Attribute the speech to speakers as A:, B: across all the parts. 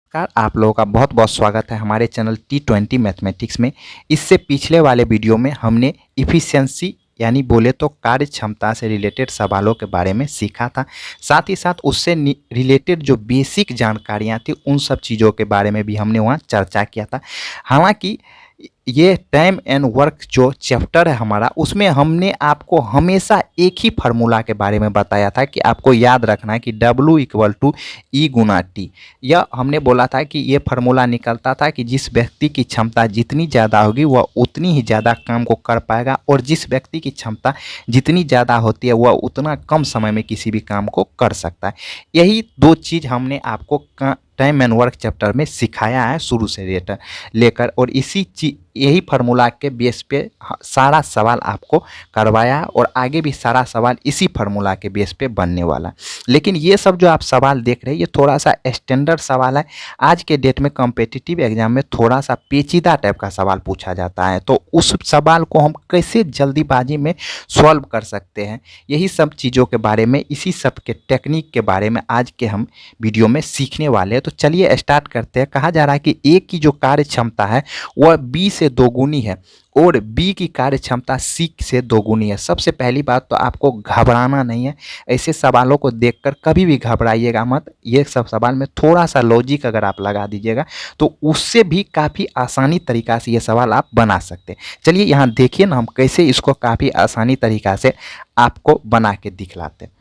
A: नमस्कार, आप लोगों का बहुत बहुत स्वागत है हमारे चैनल T20 मैथमेटिक्स में। इससे पिछले वाले वीडियो में हमने इफ़िशियंसी यानी बोले तो कार्य क्षमता से रिलेटेड सवालों के बारे में सीखा था। साथ ही साथ उससे रिलेटेड जो बेसिक जानकारियां थी उन सब चीज़ों के बारे में भी हमने वहाँ चर्चा किया था। हालांकि ये टाइम एंड वर्क जो चैप्टर है हमारा, उसमें हमने आपको हमेशा एक ही फार्मूला के बारे में बताया था कि आपको याद रखना है कि W इक्वल टू ई गुना टी। यह हमने बोला था कि ये फार्मूला निकलता था कि जिस व्यक्ति की क्षमता जितनी ज़्यादा होगी वह उतनी ही ज़्यादा काम को कर पाएगा, और जिस व्यक्ति की क्षमता जितनी ज़्यादा होती है वह उतना कम समय में किसी भी काम को कर सकता है। यही दो चीज़ हमने आपको टाइम एंड वर्क चैप्टर में सिखाया है शुरू से लेकर, और यही फार्मूला के बेस पे सारा सवाल आपको करवाया, और आगे भी सारा सवाल इसी फार्मूला के बेस पे बनने वाला। लेकिन ये सब जो आप सवाल देख रहे हैं ये थोड़ा सा स्टैंडर्ड सवाल है। आज के डेट में कॉम्पिटिटिव एग्जाम में थोड़ा सा पेचीदा टाइप का सवाल पूछा जाता है, तो उस सवाल को हम कैसे जल्दीबाजी में सॉल्व कर सकते हैं, यही सब चीज़ों के बारे में, इसी सब के टेक्निक के बारे में आज के हम वीडियो में सीखने वाले हैं। तो चलिए स्टार्ट करते हैं। कहा जा रहा है कि ए की जो कार्य क्षमता है वह बी से दोगुनी है और बी की कार्य क्षमता सी से दोगुनी है। सबसे पहली बात तो आपको घबराना नहीं है। ऐसे सवालों को देखकर कभी भी घबराइएगा मत। ये सब सवाल में थोड़ा सा लॉजिक अगर आप लगा दीजिएगा तो उससे भी काफ़ी आसानी तरीक़ा से ये सवाल आप बना सकते हैं। चलिए यहाँ देखिए ना, हम कैसे इसको काफ़ी आसानी तरीक़ा से आपको बना के दिखलाते हैं।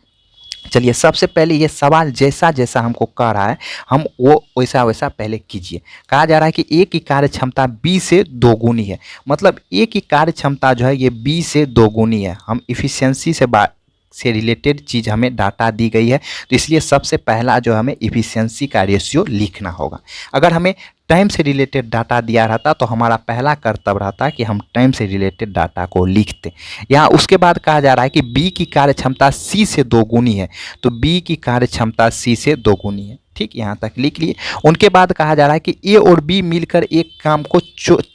A: चलिए सबसे पहले ये सवाल जैसा जैसा हमको कह रहा है हम वो वैसा वैसा पहले कीजिए। कहा जा रहा है कि ए की कार्य क्षमता बी से दोगुनी है, मतलब ए की कार्य क्षमता जो है ये बी से दोगुनी है। हम इफ़िशियंसी से रिलेटेड चीज़ हमें डाटा दी गई है, तो इसलिए सबसे पहला जो हमें इफ़िशियंसी का रेशियो लिखना होगा। अगर हमें टाइम से रिलेटेड डाटा दिया रहता तो हमारा पहला कर्तव्य रहता कि हम टाइम से रिलेटेड डाटा को लिखते। यहाँ उसके बाद कहा जा रहा है कि बी की कार्य क्षमता सी से दोगुनी है, तो बी की कार्य क्षमता सी से दोगुनी है। ठीक, यहाँ तक लिख लिए। उनके बाद कहा जा रहा है कि ए और बी मिलकर एक काम को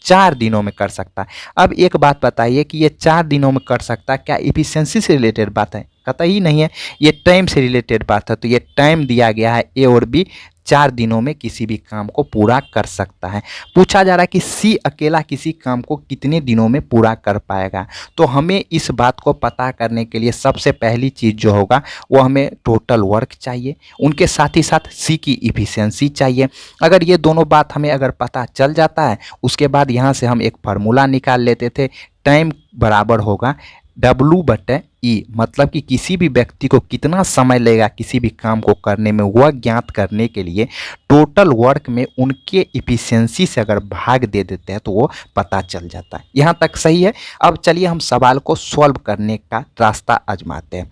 A: 4 दिनों में कर सकता है। अब एक बात बताइए कि ये 4 दिनों में कर सकता है, क्या इफिशियंसी से रिलेटेड बात है? कतई नहीं है, ये टाइम से रिलेटेड बात है। तो ये टाइम दिया गया है, ए और बी 4 दिनों में किसी भी काम को पूरा कर सकता है। पूछा जा रहा है कि सी अकेला किसी काम को कितने दिनों में पूरा कर पाएगा। तो हमें इस बात को पता करने के लिए सबसे पहली चीज़ जो होगा वो हमें टोटल वर्क चाहिए, उनके साथ ही साथ सी की इफ़िशियंसी चाहिए। अगर ये दोनों बात हमें अगर पता चल जाता है, उसके बाद यहाँ से हम एक फार्मूला निकाल लेते थे। टाइम बराबर होगा W/E, मतलब कि किसी भी व्यक्ति को कितना समय लगेगा किसी भी काम को करने में, वह ज्ञात करने के लिए टोटल वर्क में उनके इफ़िशियंसी से अगर भाग दे देते हैं तो वो पता चल जाता है। यहाँ तक सही है। अब चलिए हम सवाल को सॉल्व करने का रास्ता आजमाते हैं।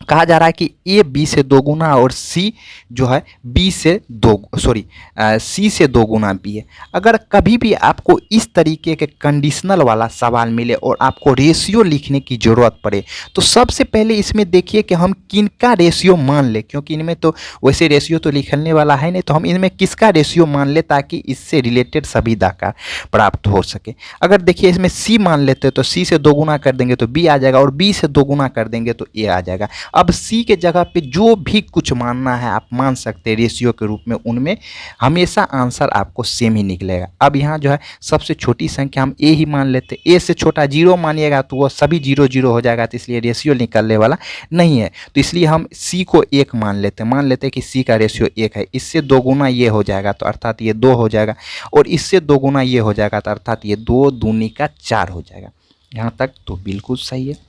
A: कहा जा रहा है कि ए बी से दोगुना और सी जो है सी से दोगुना बी है। अगर कभी भी आपको इस तरीके के कंडीशनल वाला सवाल मिले और आपको रेशियो लिखने की ज़रूरत पड़े, तो सबसे पहले इसमें देखिए कि हम किनका रेशियो मान ले, क्योंकि इनमें तो वैसे रेशियो तो लिखने वाला है नहीं, तो हम इनमें किसका रेशियो मान ले ताकि इससे रिलेटेड सभी दाखा प्राप्त हो सके। अगर देखिए इसमें सी मान लेते तो सी से दोगुना कर देंगे तो बी आ जाएगा, और बी से दोगुना कर देंगे तो ए आ जाएगा। अब सी के जगह पे जो भी कुछ मानना है आप मान सकते हैं रेशियो के रूप में, उनमें हमेशा आंसर आपको सेम ही निकलेगा। अब यहाँ जो है सबसे छोटी संख्या हम ए ही मान लेते, ए से छोटा 0 मानिएगा तो वो सभी 0 0 हो जाएगा, तो इसलिए रेशियो निकलने वाला नहीं है। तो इसलिए हम सी को 1 मान लेते कि सी का रेशियो 1 है। इससे दोगुना ये हो जाएगा तो अर्थात ये 2 हो जाएगा, और इससे दोगुना ये हो जाएगा तो अर्थात ये 2 दूनी का 4 हो जाएगा। यहाँ तक तो बिल्कुल सही है।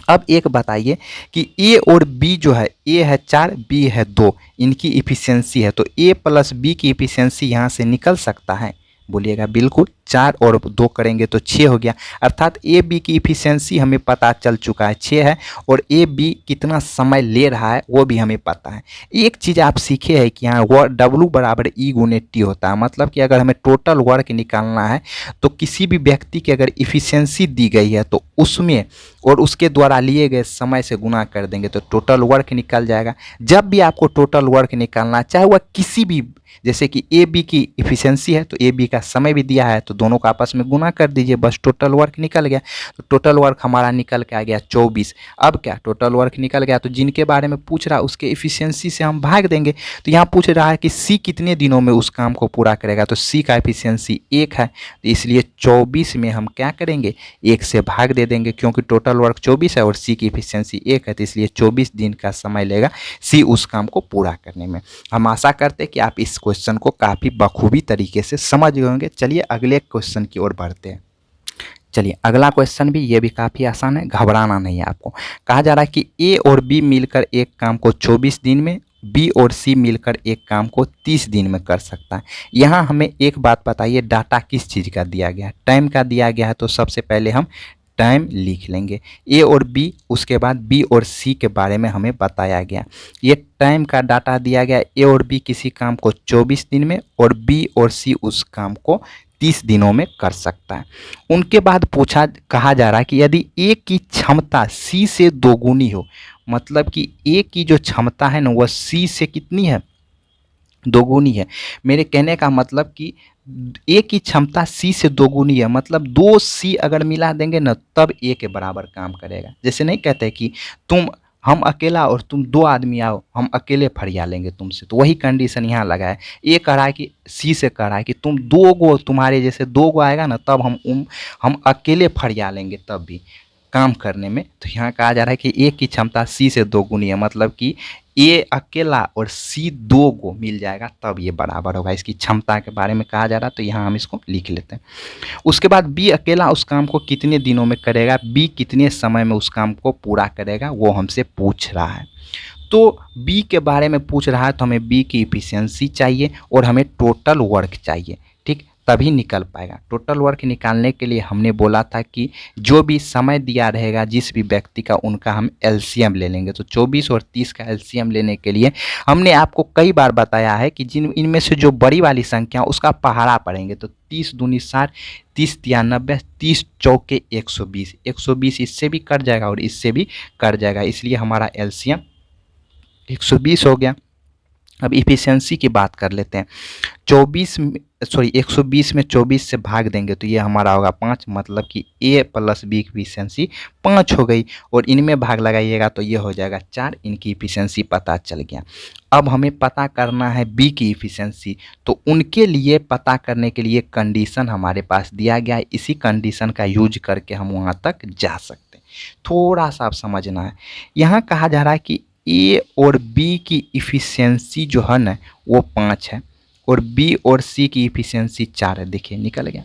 A: अब एक बताइए कि ए और बी जो है, ए है 4 बी है 2, इनकी इफ़िशियंसी है, तो ए प्लस बी की इफ़िशियंसी यहाँ से निकल सकता है? बोलिएगा बिल्कुल। 4 और 2 करेंगे तो 6 हो गया, अर्थात ए बी की इफ़िशियंसी हमें पता चल चुका है 6 है, और ए बी कितना समय ले रहा है वो भी हमें पता है। एक चीज़ आप सीखे हैं कि यहाँ W/E/T होता है, मतलब कि अगर हमें टोटल वर्क निकालना है तो किसी भी व्यक्ति की अगर इफ़िशियंसी दी गई है तो उसमें और उसके द्वारा लिए गए समय से गुना कर देंगे तो टोटल वर्क निकल जाएगा। जब भी आपको टोटल वर्क निकालना, चाहे वह किसी भी, जैसे कि ए बी की इफ़िशियंसी है तो ए बी का समय भी दिया है तो तो दोनों का आपस में गुना कर दीजिए, बस टोटल वर्क निकल गया। तो टोटल वर्क हमारा निकल के आ गया 24। अब क्या टोटल वर्क निकल गया तो जिनके बारे में पूछ रहा है उसके एफिशिएंसी से हम भाग देंगे। तो यहाँ पूछ रहा है कि सी कितने दिनों में उस काम को पूरा करेगा, तो सी का एफिशिएंसी 1 है, तो इसलिए 24 में हम क्या करेंगे 1 से भाग दे देंगे, क्योंकि टोटल वर्क 24 है और सी की एफिशिएंसी 1 है, तो इसलिए 24 दिन का समय लेगा सी उस काम को पूरा करने में। हम आशा करते हैं कि आप इस क्वेश्चन को काफ़ी बखूबी तरीके से समझ गए होंगे। चलिए अगले क्वेश्चन की ओर बढ़ते हैं। चलिए अगला क्वेश्चन भी ये भी काफ़ी आसान है, घबराना नहीं है आपको। कहा जा रहा है कि ए और बी मिलकर एक काम को 24 दिन में, बी और सी मिलकर एक काम को 30 दिन में कर सकता है। यहाँ हमें एक बात बताइए, डाटा किस चीज़ का दिया गया है? टाइम का दिया गया है, तो सबसे पहले हम टाइम लिख लेंगे ए और बी, उसके बाद बी और सी के बारे में हमें बताया गया। ये टाइम का डाटा दिया गया, ए और बी किसी काम को 24 दिन में और बी और सी उस काम को 30 दिनों में कर सकता है। उनके बाद कहा जा रहा है कि यदि ए की क्षमता सी से दोगुनी हो, मतलब कि ए की जो क्षमता है ना वह सी से कितनी है, दोगुनी है। मेरे कहने का मतलब कि ए की क्षमता सी से दोगुनी है, मतलब 2 सी अगर मिला देंगे ना तब ए के बराबर काम करेगा। जैसे नहीं कहते कि हम अकेला और तुम 2 आदमी आओ, हम अकेले फरिया लेंगे तुमसे, तो वही कंडीशन यहाँ लगा है। ए कह रहा है कि सी से कह रहा है कि तुम 2 गो, तुम्हारे जैसे 2 गो आएगा ना तब हम अकेले फरिया लेंगे तब भी काम करने में। तो यहाँ कहा जा रहा है कि ए की क्षमता सी से दोगुनी है, मतलब कि ए अकेला और सी 2 गो मिल जाएगा तब ये बराबर होगा। इसकी क्षमता के बारे में कहा जा रहा है, तो यहाँ हम इसको लिख लेते हैं। उसके बाद बी अकेला उस काम को कितने दिनों में करेगा, बी कितने समय में उस काम को पूरा करेगा, वो हमसे पूछ रहा है। तो बी के बारे में पूछ रहा है तो हमें बी की इफिशियंसी चाहिए और हमें टोटल वर्क चाहिए, ठीक, तभी निकल पाएगा। टोटल वर्क निकालने के लिए हमने बोला था कि जो भी समय दिया रहेगा जिस भी व्यक्ति का, उनका हम एलसीएम ले लेंगे। तो 24 और 30 का एलसीएम लेने के लिए हमने आपको कई बार बताया है कि इनमें से जो बड़ी वाली संख्या उसका पहाड़ा पढ़ेंगे। तो 30 दूनी 60, 30 तिया 90, 30 चौके 120, 120 इससे भी कट जाएगा और इससे भी कट जाएगा, इसलिए हमारा एलसीएम 120 हो गया। अब इफिशियंसी की बात कर लेते हैं। 120 में 24 से भाग देंगे तो ये हमारा होगा 5, मतलब कि ए प्लस बी की इफिशियंसी 5 हो गई, और इनमें भाग लगाइएगा तो ये हो जाएगा 4। इनकी इफिशियंसी पता चल गया। अब हमें पता करना है बी की इफिशियंसी, तो उनके लिए पता करने के लिए कंडीशन हमारे पास दिया गया है। इसी कंडीशन का यूज करके हम वहाँ तक जा सकते हैं। थोड़ा सा आप समझना है, यहाँ कहा जा रहा है कि ए और बी की इफिशियंसी जो है ना वो 5 है और बी और सी की इफिशियंसी 4 है। देखिए निकल गया।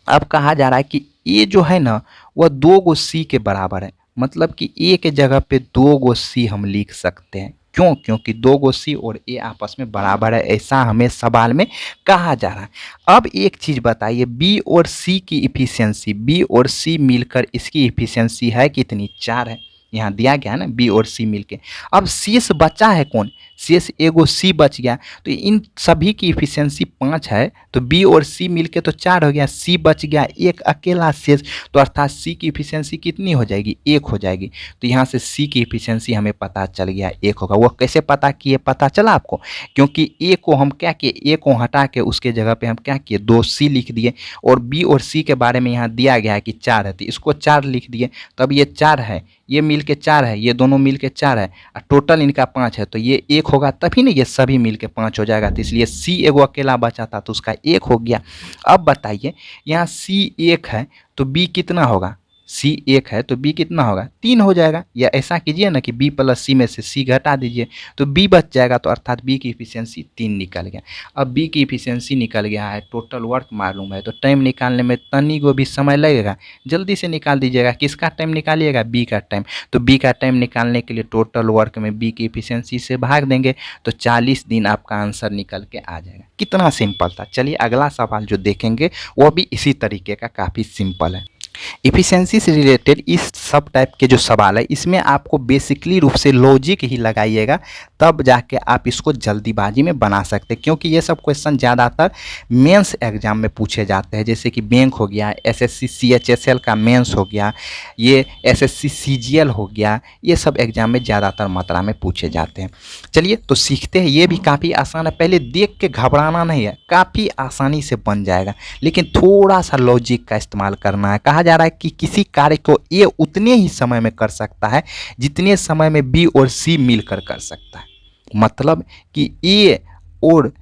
A: अब कहा जा रहा है कि ए जो है ना वह 2 गो सी के बराबर है, मतलब कि ए के जगह पे 2 गो सी हम लिख सकते हैं। क्यों? क्योंकि 2 गो सी और ए आपस में बराबर है, ऐसा हमें सवाल में कहा जा रहा है। अब एक चीज़ बताइए, बी और सी की इफिशियंसी, बी और सी मिलकर इसकी इफिशियंसी है कितनी? 4 है। यहाँ दिया गया है ना बी और सी मिलके। अब शेष बचा है कौन? शेष एगो सी बच गया, तो इन सभी की इफिशियंसी 5 है, तो बी और सी मिलके तो 4 हो गया, सी बच गया एक अकेला शेष, तो अर्थात सी की इफिशियंसी कितनी हो जाएगी? 1 हो जाएगी। तो यहाँ से सी की इफिशियंसी हमें पता चल गया 1 होगा। वो कैसे पता किए? पता चला आपको, क्योंकि ए को हम क्या किए, ए को हटा के उसके जगह पे हम क्या किए 2 सी लिख दिए, और बी और सी के बारे में यहाँ दिया गया है कि 4 है, तो इसको 4 लिख दिए। तो अब ये 4 है, ये मिल के 4 है, ये दोनों मिल के 4 है, और टोटल इनका 5 है, तो ये 1 होगा, तभी ना ये सभी मिल के 5 हो जाएगा। तो इसलिए सी एगो अकेला बचा था तो उसका 1 हो गया। अब बताइए, यहाँ सी 1 है तो बी कितना होगा? सी 1 है तो बी कितना होगा? 3 हो जाएगा। या ऐसा कीजिए ना कि बी प्लस सी में से सी घटा दीजिए तो बी बच जाएगा, तो अर्थात बी की इफिशियंसी 3 निकल गया। अब बी की इफिशियंसी निकल गया है, टोटल वर्क मालूम है, तो टाइम निकालने में तनी को भी समय लगेगा, जल्दी से निकाल दीजिएगा। किसका टाइम निकालिएगा? बी का टाइम। तो बी का टाइम निकालने के लिए टोटल वर्क में बी की इफिशियंसी से भाग देंगे तो 40 दिन आपका आंसर निकल के आ जाएगा। कितना सिंपल था। चलिए अगला सवाल जो देखेंगे वो भी इसी तरीके का काफ़ी सिंपल है। इफ़िशियंसी से रिलेटेड इस सब टाइप के जो सवाल है इसमें आपको बेसिकली रूप से लॉजिक ही लगाइएगा, तब जाके आप इसको जल्दीबाजी में बना सकते हैं, क्योंकि ये सब क्वेश्चन ज़्यादातर मेंस एग्जाम में पूछे जाते हैं। जैसे कि बैंक हो गया, एसएससी सीएचएसएल का मेंस हो गया, ये एसएससी सीजीएल हो गया, ये सब एग्जाम में ज़्यादातर मात्रा में पूछे जाते हैं। चलिए तो सीखते हैं, ये भी काफ़ी आसान है, पहले देख के घबराना नहीं है, काफ़ी आसानी से बन जाएगा, लेकिन थोड़ा सा लॉजिक का इस्तेमाल करना है। कहा जा रहा है कि किसी कार्य को ए उतने ही समय में कर सकता है जितने समय में बी और सी मिलकर कर सकता है। मतलब कि ए और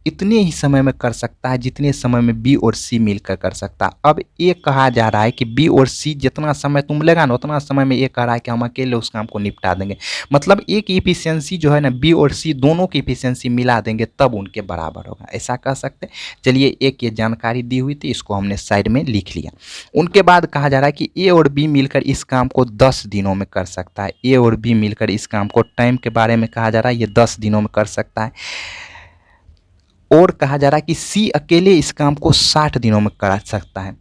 A: इतने ही समय में कर सकता है जितने समय में बी और सी मिलकर कर सकता है। अब ये कहा जा रहा है कि बी और सी जितना समय तुम लेगा ना उतना समय में ये कह रहा है कि हम अकेले उस काम को निपटा देंगे। मतलब एक इफिशियंसी जो है ना, बी और सी दोनों की इफिशियंसी मिला देंगे तब उनके बराबर होगा, ऐसा कह सकते हैं। चलिए, एक ये जानकारी दी हुई थी, इसको हमने साइड में लिख लिया। उनके बाद कहा जा रहा है कि ए और बी मिलकर इस काम को 10 दिनों में कर सकता है। ए और बी मिलकर इस काम को, टाइम के बारे में कहा जा रहा है, ये 10 दिनों में कर सकता है। और कहा जा रहा है कि सी अकेले इस काम को 60 दिनों में कर सकता है।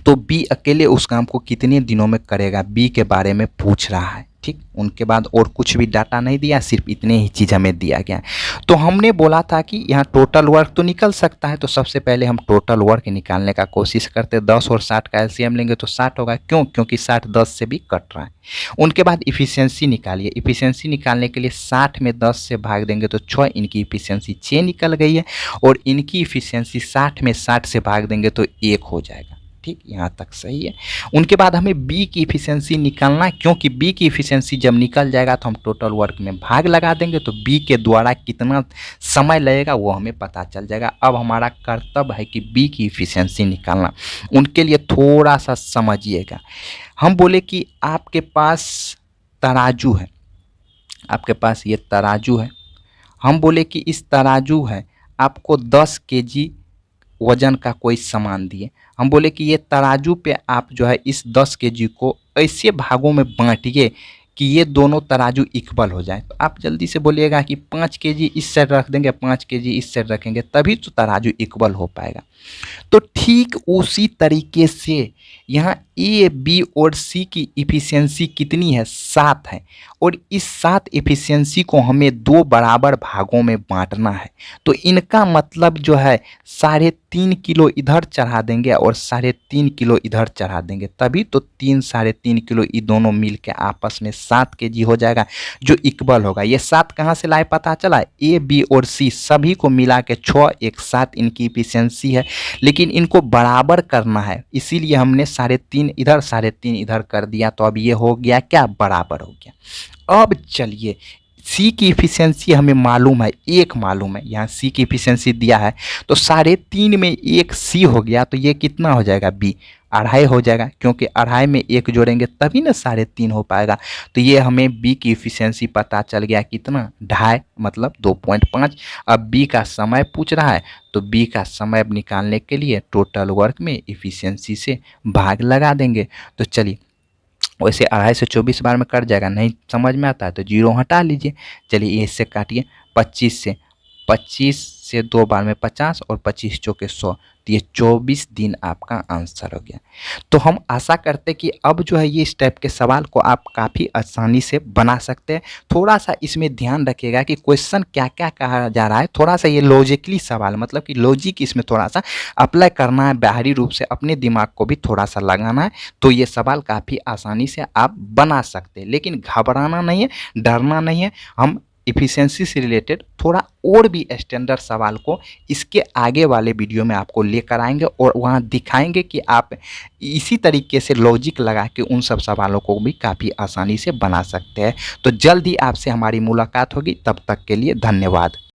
A: तो बी अकेले उस काम को कितने दिनों में करेगा, बी के बारे में पूछ रहा है। ठीक, उनके बाद और कुछ भी डाटा नहीं दिया, सिर्फ इतने ही चीज़ हमें दिया गया। तो हमने बोला था कि यहाँ टोटल वर्क तो निकल सकता है, तो सबसे पहले हम टोटल वर्क निकालने का कोशिश करते हैं। 10 और 60 का एलसीएम लेंगे तो 60 होगा। क्यों? क्योंकि 60 10 से भी कट रहा है। उनके बाद इफिशियंसी निकालिए। इफिशियंसी निकालने के लिए 60 में 10 से भाग देंगे तो 6, इनकी इफिशियंसी 6 निकल गई है। और इनकी इफिशियंसी 60 में 60 से भाग देंगे तो 1 हो जाएगा। ठीक, यहाँ तक सही है। उनके बाद हमें बी की इफिशियंसी निकालना है, क्योंकि बी की इफिशियंसी जब निकल जाएगा तो हम टोटल वर्क में भाग लगा देंगे, तो बी के द्वारा कितना समय लगेगा वो हमें पता चल जाएगा। अब हमारा कर्तव्य है कि बी की इफिशियंसी निकालना। उनके लिए थोड़ा सा समझिएगा। हम बोले कि आपके पास तराजू है, आपके पास ये तराजू है। हम बोले कि इस तराजू है, आपको 10 केजी वजन का कोई सामान दिए। हम बोले कि ये तराजू पे आप जो है इस 10 केजी को ऐसे भागों में बांटिए कि ये दोनों तराजू इक्वल हो जाए। तो आप जल्दी से बोलिएगा कि 5 केजी इस साइड रख देंगे, 5 केजी इस साइड रखेंगे, तभी तो तराजू इक्वल हो पाएगा। तो ठीक उसी तरीके से यहाँ ए, बी और सी की इफिशियंसी कितनी है? 7 है। और इस 7 इफिशियंसी को हमें 2 बराबर भागों में बांटना है। तो इनका मतलब जो है 3.5 किलो इधर चढ़ा देंगे और 3.5 किलो इधर चढ़ा देंगे, तभी तो 3-3.5 किलो ये दोनों मिल के आपस में 7 केजी हो जाएगा, जो इक्वल होगा। ये 7 कहाँ से लाए पता चला? ए, बी और सी सभी को मिला के 6 1 7 इनकी इफिशियंसी है, लेकिन इनको बराबर करना है, इसीलिए हमने 3.5 इधर 3.5 इधर कर दिया। तो अब ये हो गया क्या? बराबर हो गया। अब चलिए, सी की इफिशियंसी हमें मालूम है, 1 मालूम है। यहाँ सी की इफिशियंसी दिया है, तो 3.5 में 1 सी हो गया, तो ये कितना हो जाएगा? बी 2.5 हो जाएगा, क्योंकि 2.5 में 1 जोड़ेंगे तभी ना 3.5 हो पाएगा। तो ये हमें बी की इफिशियंसी पता चल गया, कितना? 2.5 मतलब 2.5। अब बी का समय पूछ रहा है, तो बी का समय निकालने के लिए टोटल वर्क में इफिशियंसी से भाग लगा देंगे। तो चलिए, वैसे 2.5 से 24 बार में कट जाएगा, नहीं समझ में आता है तो 0 हटा लीजिए। चलिए, इससे काटिए। 25 से 2 बार में 50 और 25 चौके 100, तो ये 24 दिन आपका आंसर हो गया। तो हम आशा करते कि अब जो है ये इस टाइप के सवाल को आप काफ़ी आसानी से बना सकते हैं। थोड़ा सा इसमें ध्यान रखिएगा कि क्वेश्चन क्या क्या कहा जा रहा है। थोड़ा सा ये लॉजिकली सवाल, मतलब कि लॉजिक इसमें थोड़ा सा अप्लाई करना है, बाहरी रूप से अपने दिमाग को भी थोड़ा सा लगाना है, तो ये सवाल काफ़ी आसानी से आप बना सकते हैं। लेकिन घबराना नहीं है, डरना नहीं है। हम इफिशियंसी से रिलेटेड थोड़ा और भी स्टैंडर्ड सवाल को इसके आगे वाले वीडियो में आपको लेकर आएंगे और वहाँ दिखाएंगे कि आप इसी तरीके से लॉजिक लगा के उन सब सवालों को भी काफ़ी आसानी से बना सकते हैं। तो जल्द ही आपसे हमारी मुलाकात होगी, तब तक के लिए धन्यवाद।